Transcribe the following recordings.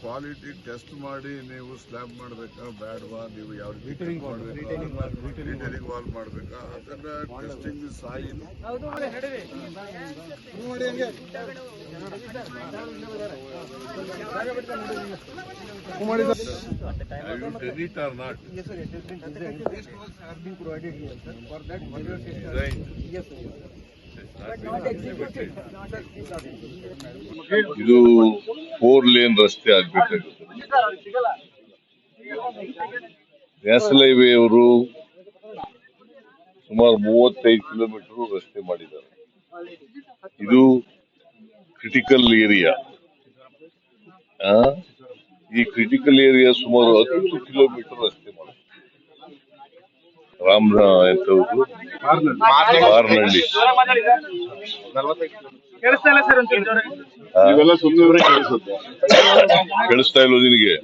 Quality test ಮಾಡಿ ನೀವು slab ಮಾಡಬೇಕಾ ಬ್ಯಾಡ್ವಾ, ನೀವು ಯಾವ ರೀತಿ ರಿಟೇಲಿಂಗ್ ವಾಲ್ ಮಾಡಬೇಕಾ, ಅದನ್ನ testing soil it or not? Yes, sir. It has been designed. Test holes are being provided here, sir. For that, designed. Yes, sir. But not executed. ಇದು 4 lane ರಸ್ತೆ ಆಗ್ಬೇಕಾಗುತ್ತೆ. ನ್ಯಾಷನಲ್ ಹೈವೇ ಅವರು ಸುಮಾರು 35 kilometre ರಸ್ತೆ ಮಾಡಿದ್ದಾರೆ. ಇದು critical area. ಈ critical area ಸುಮಾರು 10 kilometre ರಸ್ತೆ ಮಾಡಿದ್ದಾರೆ. ರಾಮನ ಎಂತದ್ದು ಮಾರ್ನಹಳ್ಳಿ ಕೇಳಿಸ್ತಾ ಇಲ್ವ ನಿನಗೆ?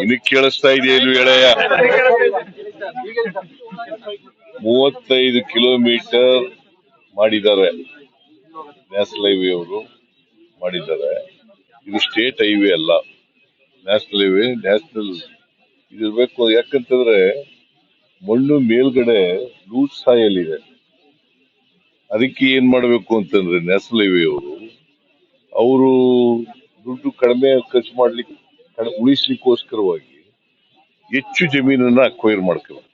ನಿನಗ್ ಕೇಳಿಸ್ತಾ ಇದೆಯಾ ಇಲ್ವ ಹೇಳಯ್ಯ? 35 ಕಿಲೋಮೀಟರ್ ಮಾಡಿದ್ದಾರೆ ನ್ಯಾಷನಲ್ ಹೈವೇ ಅವರು ಮಾಡಿದ್ದಾರೆ. ಇದು ಸ್ಟೇಟ್ ಹೈವೇ ಅಲ್ಲ, ನ್ಯಾಷನಲ್ ಹೈವೇ. ನ್ಯಾಷನಲ್ ಇದಿರ್ಬೇಕು. ಯಾಕಂತಂದ್ರೆ ಮಣ್ಣು ಮೇಲ್ಗಡೆ ಲೂಸ್ ಸಾಯಲ್ ಇದೆ. ಅದಕ್ಕೆ ಏನ್ ಮಾಡ್ಬೇಕು ಅಂತಂದ್ರೆ ನ್ಯಾಷನಲ್ ಹೈವೇ ಅವರು ದುಡ್ಡು ಕಡಿಮೆ ಖರ್ಚು ಮಾಡ್ಲಿಕ್ಕೆ ಉಳಿಸ್ಲಿಕ್ಕೋಸ್ಕರವಾಗಿ ಹೆಚ್ಚು ಜಮೀನನ್ನ ಅಕ್ವೈರ್ ಮಾಡ್ಕೋಬೇಕು.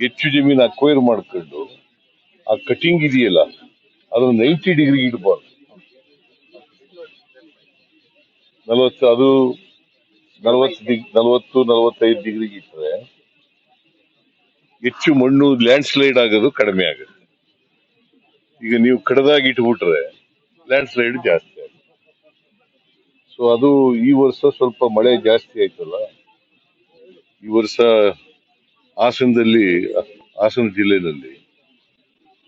ಹೆಚ್ಚು ಜಮೀನು ಅಕ್ವೈರ್ ಮಾಡ್ಕೊಂಡು ಆ ಕಟಿಂಗ್ ಇದೆಯಲ್ಲ ಅದನ್ನ 90 ಡಿಗ್ರಿ ಇಡಬಾರ್ದು. 40-45 ಡಿಗ್ರಿಗೆ ಇಟ್ಟರೆ ಹೆಚ್ಚು ಮಣ್ಣು ಲ್ಯಾಂಡ್ ಸ್ಲೈಡ್ ಆಗೋದು ಕಡಿಮೆ ಆಗುತ್ತೆ. ಈಗ ನೀವು ಕಡದಾಗಿ ಇಟ್ಬಿಟ್ರೆ ಲ್ಯಾಂಡ್ ಸ್ಲೈಡ್ ಜಾಸ್ತಿ ಆಗುತ್ತೆ. ಸೊ ಅದು ಈ ವರ್ಷ ಸ್ವಲ್ಪ ಮಳೆ ಜಾಸ್ತಿ ಆಯ್ತಲ್ಲ. ಈ ವರ್ಷ ಹಾಸನ ಜಿಲ್ಲೆಯಲ್ಲಿ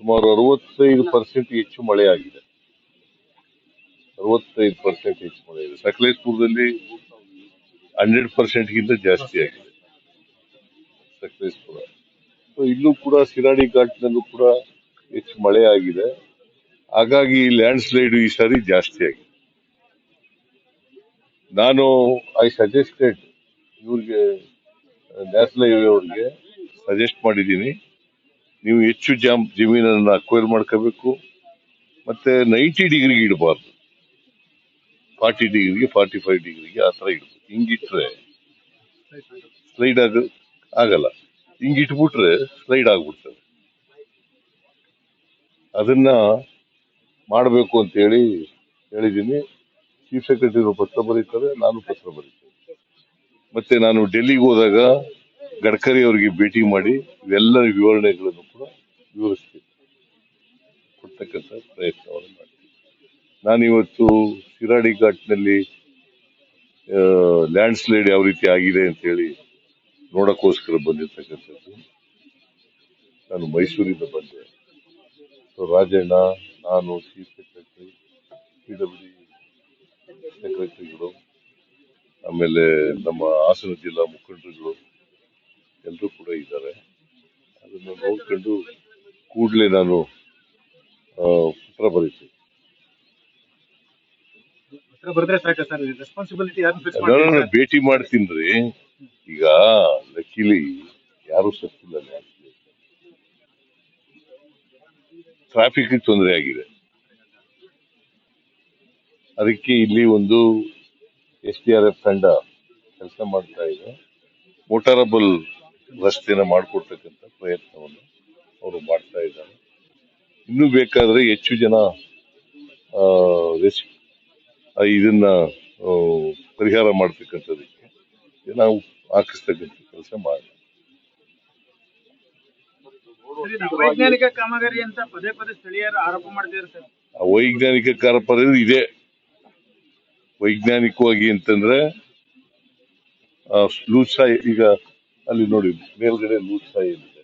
ಸುಮಾರು 65% ಹೆಚ್ಚು ಮಳೆ ಆಗಿದೆ. 65% ಹೆಚ್ಚು ಮಳೆ ಇದೆ. ಸಕಲೇಶ್ಪುರದಲ್ಲಿ 100% ಗಿಂತ ಜಾಸ್ತಿ ಆಗಿದೆ ಸಕಲೇಶ್ಪುರ. ಸೊ ಇಲ್ಲೂ ಕೂಡ ಶಿರಾಡಿ ಘಾಟ್ನಲ್ಲೂ ಕೂಡ ಹೆಚ್ಚು ಮಳೆ ಆಗಿದೆ. ಹಾಗಾಗಿ ಲ್ಯಾಂಡ್ ಸ್ಲೈಡ್ ಈ ಸಾರಿ ಜಾಸ್ತಿ ಆಗಿದೆ. ನಾನು ಐ ಸಜೆಸ್ಟೆಡ್ ಇವ್ರಿಗೆ, ನ್ಯಾಷನಲ್ ಹೈವೇ ಅವ್ರಿಗೆ ಸಜೆಸ್ಟ್ ಮಾಡಿದ್ದೀನಿ, ನೀವು ಹೆಚ್ಚು ಜಮೀನನ್ನ ಅಕ್ವೈರ್ ಮಾಡ್ಕೋಬೇಕು. ಮತ್ತೆ 90 ಡಿಗ್ರಿಗೆ ಇಡಬಾರ್ದು, 40 ಡಿಗ್ರಿಗೆ 45 ಡಿಗ್ರಿಗೆ ಆ ತರ ಇಡಬೇಕು. ಹಿಂಗಿಟ್ರೆ ಸ್ಲೈಡ್ ಆಗಲ್ಲ. ಹಿಂಗಿಟ್ಬಿಟ್ರೆ ಸ್ಲೈಡ್ ಆಗ್ಬಿಡ್ತದೆ. ಅದನ್ನ ಮಾಡಬೇಕು ಅಂತ ಹೇಳಿದ್ದೀನಿ. ಚೀಫ್ ಸೆಕ್ರೆಟರಿ ಪತ್ರ ಬರೀತಾರೆ, ನಾನು ಪತ್ರ ಬರೀತೇನೆ. ಮತ್ತೆ ನಾನು ಡೆಲ್ಲಿಗೆ ಹೋದಾಗ ಗಡ್ಕರಿ ಅವರಿಗೆ ಭೇಟಿ ಮಾಡಿ ಇವೆಲ್ಲ ವಿವರಣೆಗಳನ್ನು ಕೂಡ ವಿವರಿಸ್ತೀನಿ, ಕೊಡ್ತಕ್ಕಂಥ ಪ್ರಯತ್ನವನ್ನು ಮಾಡ್ತೀನಿ. ನಾನಿವತ್ತು ಶಿರಾಡಿ ಘಾಟ್ನಲ್ಲಿ ಲ್ಯಾಂಡ್ ಸ್ಲೈಡ್ ಯಾವ ರೀತಿ ಆಗಿದೆ ಅಂತ ಹೇಳಿ ನೋಡಕ್ಕೋಸ್ಕರ ಬಂದಿರ್ತಕ್ಕಂಥದ್ದು. ನಾನು ಮೈಸೂರಿಂದ ಬಂದೆ. ರಾಜಣ್ಣ, ನಾನು, ಚೀಫ್ ಸೆಕ್ರೆಟರಿ, PWD ಸೆಕ್ರೆಟರಿಗಳು, ಆಮೇಲೆ ನಮ್ಮ ಹಾಸನ ಜಿಲ್ಲಾ ಮುಖಂಡರುಗಳು ಎಲ್ಲರೂ ಕೂಡ ಇದ್ದಾರೆ. ಅದನ್ನು ನೋಡ್ಕೊಂಡು ಕೂಡಲೇ ನಾನು ಪತ್ರ ಬರೀತೀನಿ. ಭೇಟಿ ಮಾಡ್ತೀನಿ. ಈಗ ಲಕ್ಕಿಲಿ ಯಾರು ಸತ್ತಿಲ್ಲ, ಟ್ರಾಫಿಕ್ ತೊಂದರೆ ಆಗಿದೆ. ಅದಕ್ಕೆ ಇಲ್ಲಿ ಒಂದು SDRF ತಂಡ ಕೆಲಸ ಮಾಡ್ತಾ ಇದೆ. ಮೋಟಾರಬಲ್ ರಸ್ತೆನ ಮಾಡಿಕೊಡ್ತಕ್ಕಂಥ ಪ್ರಯತ್ನವನ್ನು ಅವರು ಮಾಡ್ತಾ ಇದ್ದಾರೆ. ಇನ್ನೂ ಬೇಕಾದ್ರೆ ಹೆಚ್ಚು ಜನ ಆ, ಇದನ್ನ ಪರಿಹಾರ ಮಾಡ್ತಕ್ಕಂಥದಕ್ಕೆ ನಾವು ಹಾಕಿಸ್ತಕ್ಕಂಥ ಕೆಲಸ ಮಾಡಿ. ವೈಜ್ಞಾನಿಕ ಕಾಮಗಾರಿ ಅಂತ ಪದೇ ಪದೇ ಸ್ಥಳೀಯರು ಆರೋಪ ಮಾಡ್ತಿದ್ದಾರೆ ಸರ್. ವೈಜ್ಞಾನಿಕ ಕಾರ್ಯ ಇದೆ. ವೈಜ್ಞಾನಿಕವಾಗಿ ಅಂತಂದ್ರೆ ಲೂಸ್ ಸಾಯಿಲ್, ಈಗ ಅಲ್ಲಿ ನೋಡಿ ಮೇಲ್ಗಡೆ ಲೂಸ್ ಸಾಯಿಲ್ ಇದೆ.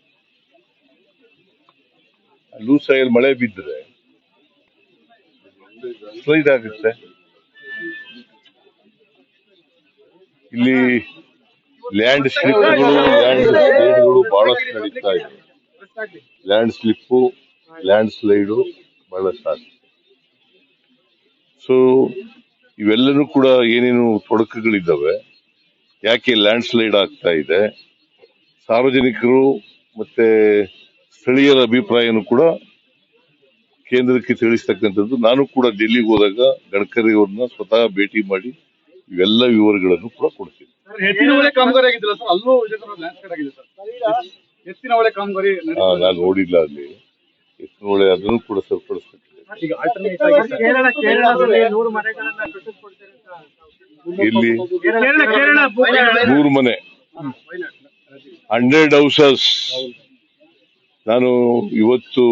ಲೂಸ್ ಸಾಯಿಲ್ ಮಳೆ ಬಿದ್ದರೆ ಸ್ಲೈಡ್ ಆಗುತ್ತೆ. ಇಲ್ಲಿ ಲ್ಯಾಂಡ್ ಸ್ಲೈಡ್ಗಳು ಬಹಳಷ್ಟು ನಡೀತಾ ಇದೆ. ಲ್ಯಾಂಡ್ ಸ್ಲಿಪ್ಪು, ಲ್ಯಾಂಡ್ ಸ್ಲೈಡು ಬಹಳಷ್ಟು ಆಗ್ತದೆ. ಸೊ ಇವೆಲ್ಲನೂ ಕೂಡ ಏನೇನು ತೊಡಕುಗಳಿದ್ದಾವೆ, ಯಾಕೆ ಲ್ಯಾಂಡ್ ಸ್ಲೈಡ್ ಆಗ್ತಾ ಇದೆ, ಸಾರ್ವಜನಿಕರು ಮತ್ತೆ ಸ್ಥಳೀಯರ ಅಭಿಪ್ರಾಯನೂ ಕೂಡ ಕೇಂದ್ರಕ್ಕೆ ತಿಳಿಸ್ತಕ್ಕಂಥದ್ದು. ನಾನು ಕೂಡ ಡೆಲ್ಲಿಗೆ ಹೋದಾಗ ಗಡ್ಕರಿ ಅವ್ರನ್ನ ಸ್ವತಃ ಭೇಟಿ ಮಾಡಿ ಇವೆಲ್ಲ ವಿವರಗಳನ್ನು ಕೂಡ ಕೊಡ್ತೀನಿ. ಹೆಚ್ಚಿನ ಒಳ್ಳೆ ಕಾಮಗಾರಿ ಆಗಿದ್ದಿಲ್ಲ ಸರ್, ಅಲ್ಲೂ ಇದೇ ತರ ಲ್ಯಾಂಡ್ಸ್ಲೈಡ್ ಆಗಿದೆ ಸರ್. ಹೆಚ್ಚಿನ ಒಳ್ಳೆ ಕಾಮಗಾರಿ ನಾನು ನೋಡಿಲ್ಲ ಅಲ್ಲಿ ಎತ್ತಿನೊಳೆ, ಅದನ್ನು ಕೂಡ ಸರಿಪಡಿಸ್ಬೇಕು. ಈಗ alternate ಆಗಿ ಕೇರಳದಲ್ಲಿ 100 ಮನೆಗಳನ್ನ ಕಟ್ಟಿಸ್ಕೊಡ್ತಾರೆ ಅಂತ. ಇಲ್ಲಿ ಕೇರಳ 100 ಮನೆ, 100 ಹೌಸಸ್. ನಾನು ಇವತ್ತು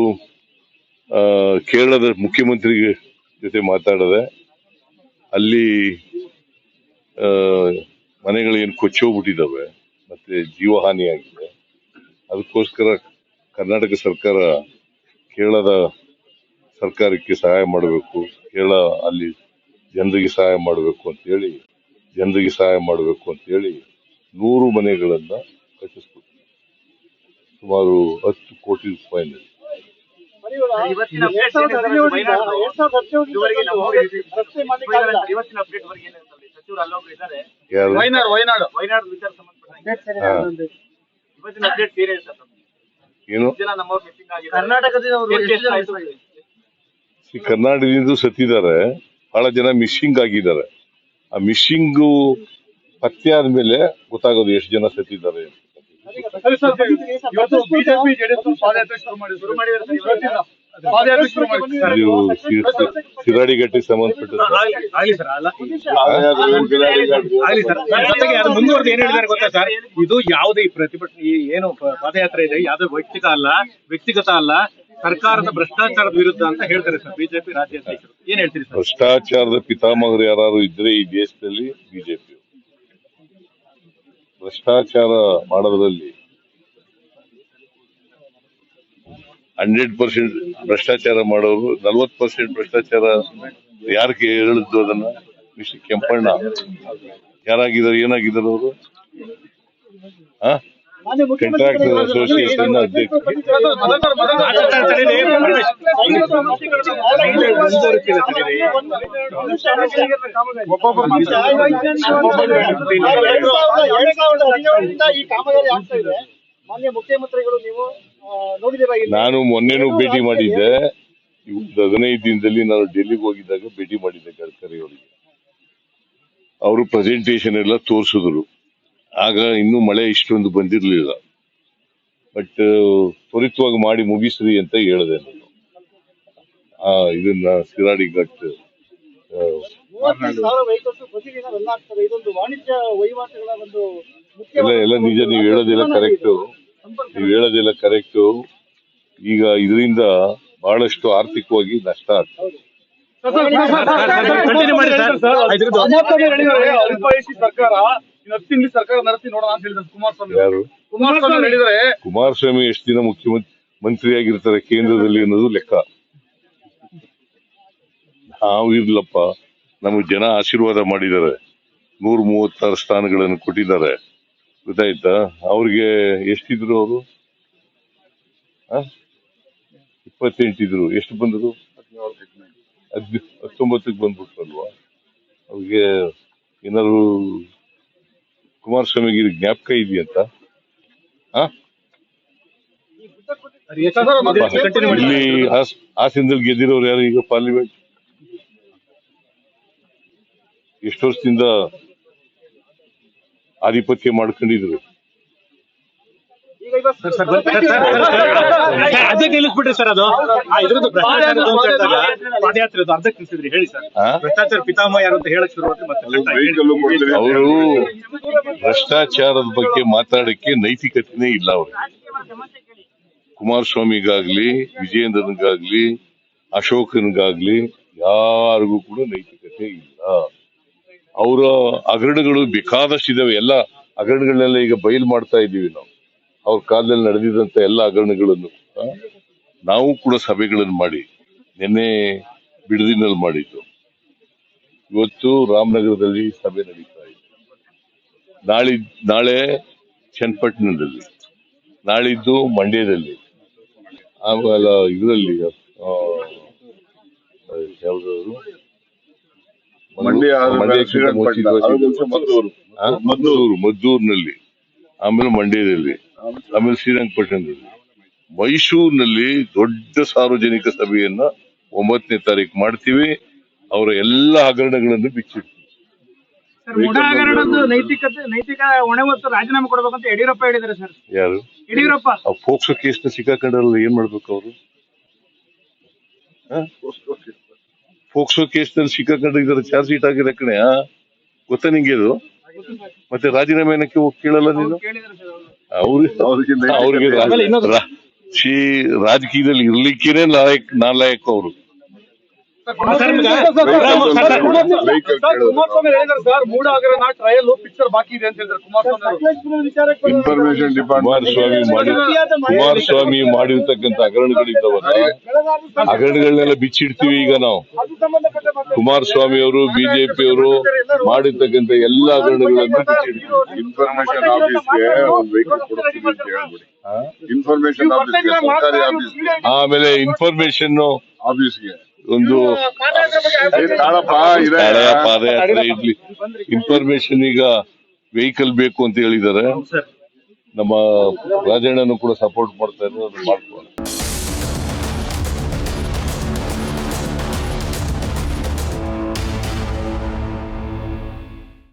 ಕೇರಳದ ಮುಖ್ಯಮಂತ್ರಿ ಜೊತೆ ಮಾತಾಡಿದೆ. ಅಲ್ಲಿ ಮನೆಗಳೇನು ಕೊಚ್ಚೋಗ್ಬಿಟ್ಟಿದ್ದಾವೆ ಮತ್ತೆ ಜೀವಹಾನಿ ಆಗಿದೆ. ಅದಕ್ಕೋಸ್ಕರ ಕರ್ನಾಟಕ ಸರ್ಕಾರ ಕೇರಳದ ಸರ್ಕಾರಕ್ಕೆ ಸಹಾಯ ಮಾಡಬೇಕು, ಕೇರಳ ಅಲ್ಲಿ ಜನರಿಗೆ ಸಹಾಯ ಮಾಡಬೇಕು ಅಂತ ಹೇಳಿ 100 ಮನೆಗಳನ್ನ ಕಟ್ಟಿಸ್ಕೊಡ್ತೀವಿ. ಸುಮಾರು 10 ಕೋಟಿ ರೂಪಾಯಿನಲ್ಲಿ. ಇವತ್ತಿನ ಅಪ್ಡೇಟ್ ಸಚಿವರು ಅಲ್ಲೊಬ್ರು ಇದ್ದಾರೆ. ಯಾರು? ವಯನಾಡು ವಿಚಾರ ಸಂಬಂಧಪಟ್ಟ ಇವತ್ತಿನ ಅಪ್ಡೇಟ್ ಏನಿದೆ ಸರ್? ಏನು ಜನ ನಮ್ಮವ್ರು ಮಿಸ್ಸಿಂಗ್ ಆಗಿದ್ದಾರೆ. ಕರ್ನಾಟಕದಿಂದ ಕರ್ನಾಟಕದಿಂದ ಸತ್ತಿದ್ದಾರೆ, ಬಹಳ ಜನ ಮಿಸ್ಸಿಂಗ್ ಆಗಿದ್ದಾರೆ. ಆ ಮಿಸ್ಸಿಂಗು ಪತ್ತೆ ಆದ್ಮೇಲೆ ಗೊತ್ತಾಗೋದು ಎಷ್ಟು ಜನ ಸತ್ತಿದ್ದಾರೆ ಅಂತ. ಇವತ್ತು ಬಿಜೆಪಿ ಜೆಡಿಎಸ್ ಪಾದಯಾತ್ರೆ ಶುರು ಮಾಡಿದ್ದಾರೆ. ಇದು ಶಿರಾಡಿಘಟ್ಟೆಗೆ ಸಂಬಂಧಪಟ್ಟದ್ದು. ಆಗ್ಲಿ ಸರ್, ಜೊತೆಗೆ ಅದು ಮುಂದುವರೆದು ಏನ್ ಹೇಳಿದ್ದಾರೆ ಗೊತ್ತಾ ಸರ್? ಇದು ಯಾವುದೇ ಪ್ರತಿಭಟನೆ ಏನು ಪಾದಯಾತ್ರೆ ಇದೆ, ಯಾವುದೇ ವ್ಯಕ್ತಿಗತ ಅಲ್ಲ, ಸರ್ಕಾರದ ಭ್ರಷ್ಟಾಚಾರದ ವಿರುದ್ಧ ಅಂತ ಹೇಳ್ತಾರೆ ಸರ್ ಬಿಜೆಪಿ ರಾಜ್ಯಾಧ್ಯಕ್ಷರು. ಏನ್ ಹೇಳ್ತೀರಿ ಸರ್? ಭ್ರಷ್ಟಾಚಾರದ ಪಿತಾಮಹರು ಯಾರು ಇದ್ರೆ ಈ ದೇಶದಲ್ಲಿ ಬಿಜೆಪಿ. ಭ್ರಷ್ಟಾಚಾರ ಮಾಡೋದ್ರಲ್ಲಿ 100% ಭ್ರಷ್ಟಾಚಾರ ಮಾಡೋರು, 40% ಭ್ರಷ್ಟಾಚಾರ ಯಾರಿಗೆ ಹೇಳಿದ್ದು ಅದನ್ನ? ಮಿಸ್ಟರ್ ಕೆಂಪಣ್ಣ ಯಾರಾಗಿದ್ದಾರೆ, ಏನಾಗಿದ್ದಾರೆ ಅವರು? ಕಾಂಟ್ರಾಕ್ಟರ್ ಅಸೋಸಿಯೇಷನ್ ಅಧ್ಯಕ್ಷ. ಮುಖ್ಯಮಂತ್ರಿಗಳು ನೀವು ನೋಡಿದಿರ? ನಾನು ಮೊನ್ನೆನೂ ಭೇಟಿ ಮಾಡಿದ್ದೆ. ಇವತ್ತು 15 ದಿನದಲ್ಲಿ ನಾನು ಡೆಲ್ಲಿಗೆ ಹೋಗಿದ್ದಾಗ ಭೇಟಿ ಮಾಡಿದ್ದೆ ಗಡ್ಕರಿ ಅವರಿಗೆ. ಅವರು ಪ್ರೆಸೆಂಟೇಶನ್ ಎಲ್ಲ ತೋರಿಸಿದ್ರು. ಆಗ ಇನ್ನೂ ಮಳೆ ಇಷ್ಟೊಂದು ಬಂದಿರಲಿಲ್ಲ. ಬಟ್ ತ್ವರಿತವಾಗಿ ಮಾಡಿ ಮುಗಿಸ್ರಿ ಅಂತ ಹೇಳಿದೆ ನಾನು. ಇದನ್ನ ಶಿರಾಡಿ ಘಾಟ್ ಎಲ್ಲ ನಿಜ. ನೀವು ಹೇಳೋದೆಲ್ಲ ಕರೆಕ್ಟು. ಈಗ ಇದರಿಂದ ಬಹಳಷ್ಟು ಆರ್ಥಿಕವಾಗಿ ನಷ್ಟ ಆಗ್ತದೆ. ಸರ್ಕಾರ ನಡೆಸಿ ನೋಡೋಣ ಅಂತ ಹೇಳಿದ್ರು ಕುಮಾರಸ್ವಾಮಿ. ಯಾರು? ಕುಮಾರಸ್ವಾಮಿ ಎಷ್ಟು ದಿನ ಮಂತ್ರಿಯಾಗಿರ್ತಾರೆ ಕೇಂದ್ರದಲ್ಲಿ ಅನ್ನೋದು ಲೆಕ್ಕ. ನಾವು ಇರ್ಲಪ್ಪ, ನಮಗೆ ಜನ ಆಶೀರ್ವಾದ ಮಾಡಿದ್ದಾರೆ, 136 ಸ್ಥಾನಗಳನ್ನು ಕೊಟ್ಟಿದ್ದಾರೆ. ಗೊತ್ತಾಯ್ತಾ? ಅವ್ರಿಗೆ ಎಷ್ಟಿದ್ರು ಅವರು? 28 ಇದ್ರು. ಎಷ್ಟು ಬಂದರು? 19ಕ್ಕೆ ಬಂದ್ಬಿಟ್ರಲ್ವಾ? ಅವ್ರಿಗೆ ಏನಾದ್ರು ಕುಮಾರಸ್ವಾಮಿಗೆ ಜ್ಞಾಪಕ ಇದೆಯಂತ? ಇಲ್ಲಿ ಹಾಸನದಲ್ಲಿ ಗೆದ್ದಿರೋರು ಯಾರು ಈಗ ಪಾರ್ಲಿಮೆಂಟ್? ಎಷ್ಟು ವರ್ಷದಿಂದ ಆಧಿಪತ್ಯ ಮಾಡ್ಕೊಂಡಿದ್ರು. ಅರ್ಧಕ್ಕೆ ನಿಲ್ಲಿಸ್ಬಿಟ್ರಿ ಸರ್. ಅದು ಇದ್ರದ್ದು ಭ್ರಷ್ಟಾಚಾರ ಪಾದಯಾತ್ರೆ ಅರ್ಧಕ್ಕೆ ನಿಲ್ಸಿದ್ರಿ. ಹೇಳಿ ಸರ್, ಭ್ರಷ್ಟಾಚಾರ ಪಿತಾಮಹ ಯಾರು ಅಂತ ಹೇಳಕ್ ಶುರು ಅವರು ಭ್ರಷ್ಟಾಚಾರದ ಬಗ್ಗೆ ಮಾತಾಡಕ್ಕೆ ನೈತಿಕತೆನೇ ಇಲ್ಲ ಅವ್ರಿಗೆ. ಕುಮಾರಸ್ವಾಮಿಗಾಗ್ಲಿ, ವಿಜಯೇಂದ್ರನಿಗಾಗ್ಲಿ, ಅಶೋಕನ್ಗಾಗ್ಲಿ ಯಾರಿಗೂ ಕೂಡ ನೈತಿಕತೆ ಇಲ್ಲ. ಅವರ ಹಗರಣಗಳು ಬೇಕಾದಷ್ಟಿದಾವೆ. ಎಲ್ಲ ಹಗರಣಗಳನ್ನೆಲ್ಲ ಈಗ ಬಯಲು ಮಾಡ್ತಾ ಇದ್ದೀವಿ ನಾವು. ಅವ್ರ ಕಾಲದಲ್ಲಿ ನಡೆದಿದ್ದಂತ ಎಲ್ಲ ಹಗರಣಗಳನ್ನು ನಾವು ಕೂಡ ಸಭೆಗಳನ್ನು ಮಾಡಿ, ನಿನ್ನೆ ಬಿಡದಿನಲ್ಲಿ ಮಾಡಿದ್ದು, ಇವತ್ತು ರಾಮನಗರದಲ್ಲಿ ಸಭೆ ನಡೀತಾ ಇದೆ, ನಾಳೆ ಚನ್ನಪಟ್ಟಣದಲ್ಲಿ, ನಾಳಿದ್ದು ಮಂಡ್ಯದಲ್ಲಿ, ಆಮೇಲೆ ಇದರಲ್ಲಿ ಯಾವ್ದಾದ್ರು ಮದ್ದೂರಿನಲ್ಲಿ, ಆಮೇಲೆ ಮಂಡ್ಯದಲ್ಲಿ, ಆಮೇಲೆ ಶ್ರೀರಂಗಪಟ್ಟಣದಲ್ಲಿ, ಮೈಸೂರಿನಲ್ಲಿ ದೊಡ್ಡ ಸಾರ್ವಜನಿಕ ಸಭೆಯನ್ನ 9ನೇ ತಾರೀಕು ಮಾಡ್ತೀವಿ. ಅವರ ಎಲ್ಲ ಹಗರಣಗಳನ್ನು ಬಿಚ್ಚಿಡ್ತೀವಿ. ನೈತಿಕ ಹೊಣೆ ಹೊತ್ತು ರಾಜೀನಾಮೆ ಕೊಡಬೇಕಂತ ಯಡಿಯೂರಪ್ಪ ಹೇಳಿದ್ದಾರೆ ಸರ್. ಯಾರು? ಯಡಿಯೂರಪ್ಪ. ಫೋಕ್ಸೋ ಕೇಸ್ನ ಸಿಕ್ಕಾಕೊಂಡ್ರಲ್ಲ, ಏನ್ ಮಾಡ್ಬೇಕು ಅವರು? ಫೋಕ್ಸೋ ಕೇಸ್ನಲ್ಲಿ ಸಿಕ್ಕಾಕೊಂಡಿದ್ದಾರೆ, ಚಾರ್ಜ್ ಶೀಟ್ ಆಗಿರೋ ಕಣೆ. ಗೊತ್ತಾ ನಿಂಗೆ ಅದು? ಮತ್ತೆ ರಾಜೀನಾಮೆ ಏನಕ್ಕೆ ಹೋಗಿ ಕೇಳಲ್ಲ ನೀನು? ಅವ್ರಿಗೆ ರಾಜಕೀಯದಲ್ಲಿ ಇರ್ಲಿಕ್ಕೇನೆ ನಾಲಾಯಕ ಅವರು. ಕುಮಾರಸ್ವಾಮಿ ಮಾಡಿರ್ತಕ್ಕಂಥ ಹಗರಣಗಳಿದ್ದಾವಲ್ಲ, ಹಗರಣಗಳನ್ನೆಲ್ಲ ಬಿಚ್ಚಿಡ್ತೀವಿ ಈಗ ನಾವು. ಕುಮಾರಸ್ವಾಮಿ ಅವರು, ಬಿಜೆಪಿ ಅವರು ಮಾಡಿರ್ತಕ್ಕಂಥ ಎಲ್ಲ ಹಗರಣಗಳನ್ನು ಬಿಚ್ಚಿಡ್ತೀವಿ. ಇನ್ಫಾರ್ಮೇಶನ್ ಆಫೀಸ್ಗೆ ಒಂದು ವೆಹಿಕಲ್ ಕೊಡ್ತೀವಿ ಅಂತ ಹೇಳ್ಬಿಡಿ. ಇನ್ಫಾರ್ಮೇಶನ್ ಆಫೀಸ್ಗೆ, ಸರ್ಕಾರಿ ಆಫೀಸ್ಗೆ, ಆಮೇಲೆ ಇನ್ಫಾರ್ಮೇಶನ್ ಆಫೀಸ್ಗೆ ಒಂದು ಪಾದಯಾತ್ರೆ ಇಡ್ಲಿ. ಇನ್ಫಾರ್ಮೇಶನ್ ಈಗ ವೆಹಿಕಲ್ ಬೇಕು ಅಂತ ಹೇಳಿದ್ದಾರೆ. ನಮ್ಮ ರಾಜಣ್ಣನು ಕೂಡ ಸಪೋರ್ಟ್ ಮಾಡ್ತಾ ಇದ್ದಾರೆ, ಅದು ಮಾಡ್ಕೊಂಡು